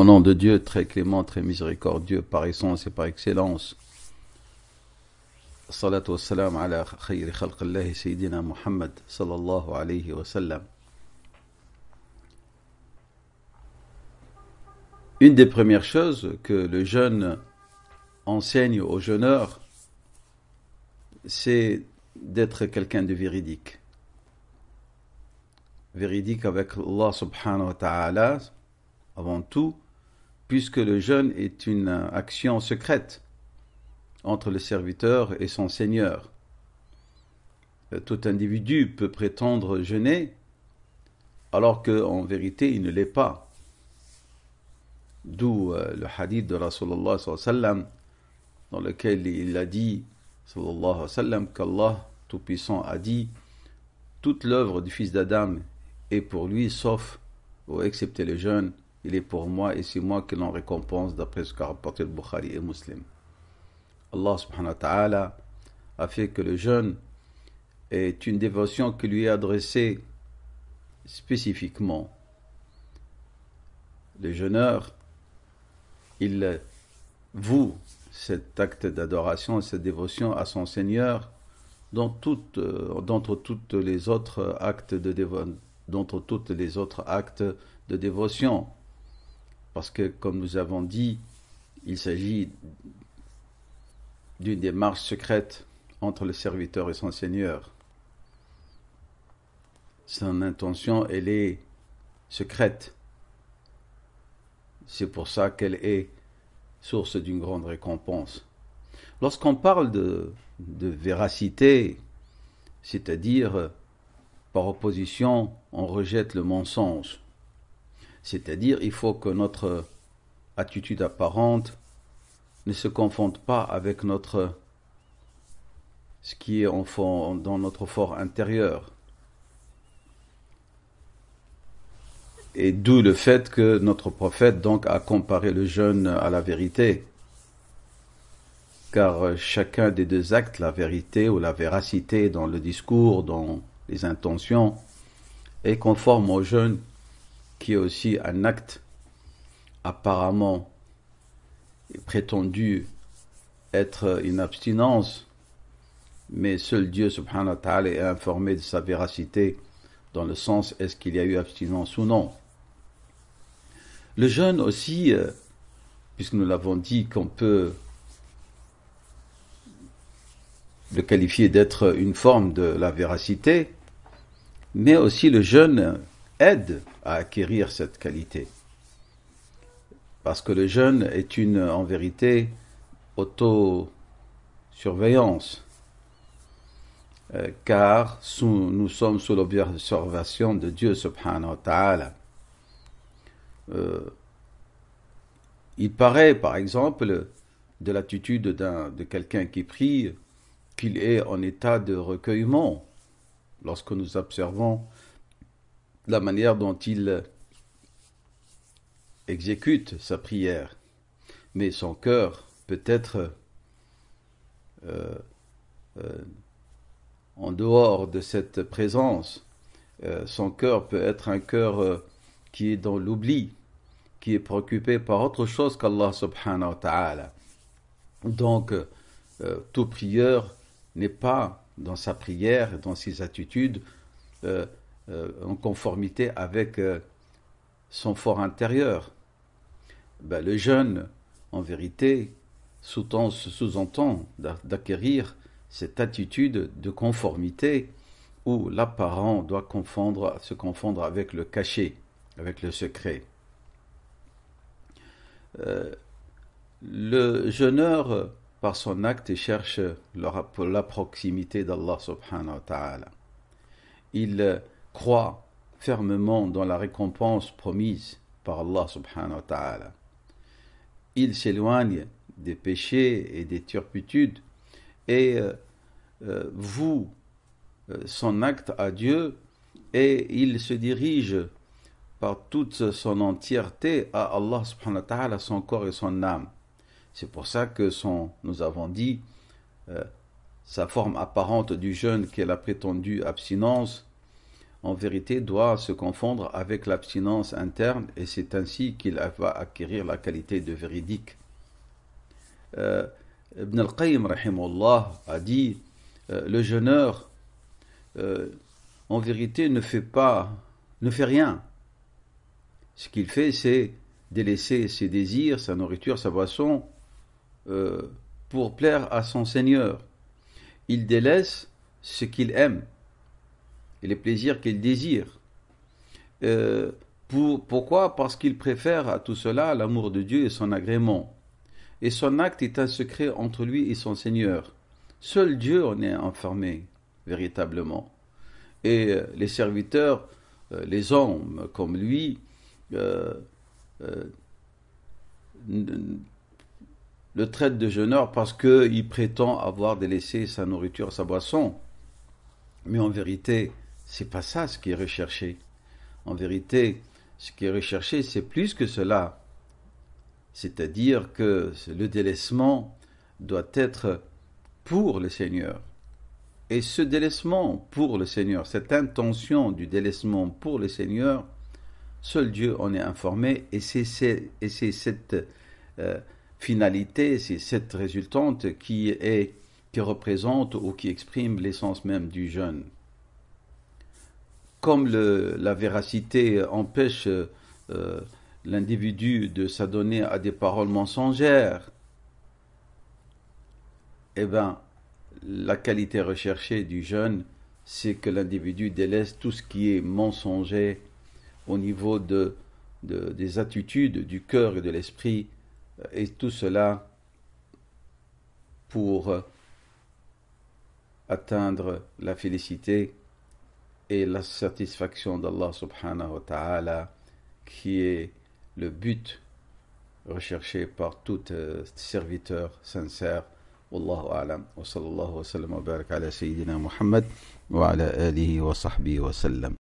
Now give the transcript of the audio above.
Au nom de Dieu, très clément, très miséricordieux, par essence et par excellence. Salatu wassalam ala khayri khalqillahi Sayyidina Muhammad sallallahu alayhi wa sallam. Une des premières choses que le jeûne enseigne aux jeûneurs, c'est d'être quelqu'un de véridique. Véridique avec Allah subhanahu wa ta'ala, avant tout, puisque le jeûne est une action secrète entre le serviteur et son Seigneur. Tout individu peut prétendre jeûner, alors qu'en vérité, il ne l'est pas. D'où le hadith de Rasulullah sallallahu alayhi wa sallam, dans lequel il a dit, sallallahu alayhi wa sallam, qu'Allah Tout-Puissant a dit « Toute l'œuvre du fils d'Adam est pour lui, sauf ou excepté le jeûne, il est pour moi et c'est moi qui l'en récompense, d'après ce qu'a rapporté le Bukhari et Muslim. » Allah subhanahu wa ta'ala a fait que le jeûne est une dévotion qui lui est adressée spécifiquement. Le jeûneur, il voue cet acte d'adoration, cette dévotion à son Seigneur d'entre tous les autres actes de dévotion. Parce que, comme nous avons dit, il s'agit d'une démarche secrète entre le serviteur et son Seigneur. Son intention, elle est secrète. C'est pour ça qu'elle est source d'une grande récompense. Lorsqu'on parle de véracité, c'est-à-dire par opposition, on rejette le mensonge. C'est-à-dire, il faut que notre attitude apparente ne se confonde pas avec ce qui est dans notre fort intérieur. Et d'où le fait que notre prophète donc a comparé le jeûne à la vérité. Car chacun des deux actes, la vérité ou la véracité dans le discours, dans les intentions, est conforme au jeûne, qui est aussi un acte apparemment prétendu être une abstinence, mais seul Dieu subhanahu wa ta'ala est informé de sa véracité dans le sens est-ce qu'il y a eu abstinence ou non. Le jeûne aussi, puisque nous l'avons dit qu'on peut le qualifier d'être une forme de la véracité, mais aussi le jeûne aide à acquérir cette qualité. Parce que le jeûne est en vérité, autosurveillance. Car nous sommes sous l'observation de Dieu subhanahu wa ta'ala. Il paraît, par exemple, de l'attitude de quelqu'un qui prie, qu'il est en état de recueillement lorsque nous observons la manière dont il exécute sa prière. Mais son cœur peut être en dehors de cette présence. Son cœur peut être un cœur qui est dans l'oubli, qui est préoccupé par autre chose qu'Allah subhanahu wa ta'ala. Donc, tout prieur n'est pas dans sa prière, dans ses attitudes, en conformité avec son fort intérieur. Le jeûne, en vérité, sous-entend d'acquérir cette attitude de conformité où l'apparent doit se confondre avec le caché, avec le secret. Le jeûneur, par son acte, cherche la proximité d'Allah subhanahu wa ta'ala. Il croit fermement dans la récompense promise par Allah subhanahu wa ta'ala. Il s'éloigne des péchés et des turpitudes et voue son acte à Dieu et il se dirige par toute son entièreté à Allah subhanahu wa ta'ala, son corps et son âme. C'est pour ça que nous avons dit, sa forme apparente du jeûne qui est la prétendue abstinence, en vérité, doit se confondre avec l'abstinence interne, et c'est ainsi qu'il va acquérir la qualité de véridique. Ibn al-Qayyim, rahimahullah, a dit le jeûneur, en vérité, ne fait rien. Ce qu'il fait, c'est délaisser ses désirs, sa nourriture, sa boisson, pour plaire à son Seigneur. Il délaisse ce qu'il aime et les plaisirs qu'il désire. Pourquoi? Parce qu'il préfère à tout cela l'amour de Dieu et son agrément. Et son acte est un secret entre lui et son Seigneur. Seul Dieu en est informé, véritablement. Et les serviteurs, les hommes comme lui, le traite de jeûneur parce qu'il prétend avoir délaissé sa nourriture, sa boisson. Mais en vérité, c'est pas ça ce qui est recherché. En vérité, ce qui est recherché, c'est plus que cela. C'est-à-dire que le délaissement doit être pour le Seigneur. Et ce délaissement pour le Seigneur, cette intention du délaissement pour le Seigneur, seul Dieu en est informé, et c'est cette finalité, c'est cette résultante qui représente ou qui exprime l'essence même du jeûne. Comme la véracité empêche l'individu de s'adonner à des paroles mensongères, eh bien, la qualité recherchée du jeûne, c'est que l'individu délaisse tout ce qui est mensonger au niveau des attitudes du cœur et de l'esprit, et tout cela pour atteindre la félicité et la satisfaction d'Allah subhanahu wa ta'ala, qui est le but recherché par tout serviteur sincère. Wallahu a'lam. Wa sallallahu wa sallam wa barak ala sayyidina Muhammad wa ala alihi wa sahbihi wa sallam.